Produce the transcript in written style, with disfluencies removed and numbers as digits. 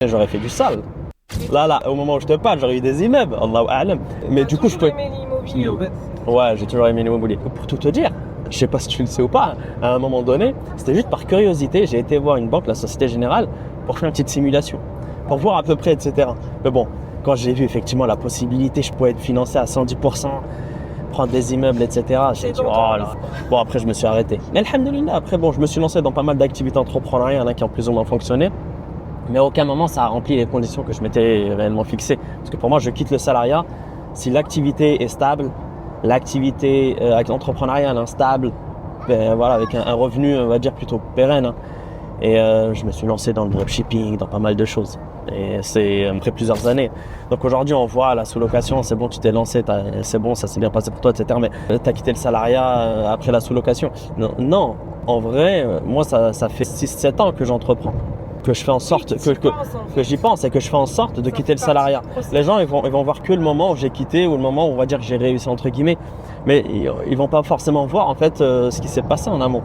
j'aurais fait du sale. Là, au moment où je te parle, j'aurais eu des immeubles, Allahu A'lam. Mais du coup, je peux. aimé l'immobilier, en fait. Ouais, j'ai toujours aimé l'immobilier. Pour tout te dire, je sais pas si tu le sais ou pas, à un moment donné, c'était juste par curiosité, j'ai été voir une banque, la Société Générale, pour faire une petite simulation, pour voir à peu près, etc. Mais bon, quand j'ai vu effectivement la possibilité, je pouvais être financé à 110%, prendre des immeubles, etc. J'ai dit, oh là. Bon, après, je me suis arrêté. Mais alhamdoulilah, après, bon, je me suis lancé dans pas mal d'activités entrepreneuriales, qui ont plus ou moins fonctionné. Mais à aucun moment, ça a rempli les conditions que je m'étais réellement fixées. Parce que pour moi, je quitte le salariat si l'activité est stable, l'activité entrepreneuriale instable, ben, voilà, avec un revenu, on va dire, plutôt pérenne. Et je me suis lancé dans le dropshipping, dans pas mal de choses. Et c'est après plusieurs années. Donc aujourd'hui, on voit la sous-location, c'est bon, tu t'es lancé, c'est bon, ça s'est bien passé pour toi, etc. Mais tu as quitté le salariat après la sous-location. Non, en vrai, moi, ça fait 6-7 ans que j'entreprends. Que je fais en sorte, que j'y pense et que je fais en sorte de quitter le salariat. Les gens, ils vont voir que le moment où j'ai quitté ou le moment où on va dire que j'ai réussi entre guillemets, mais ils vont pas forcément voir en fait ce qui s'est passé en amont.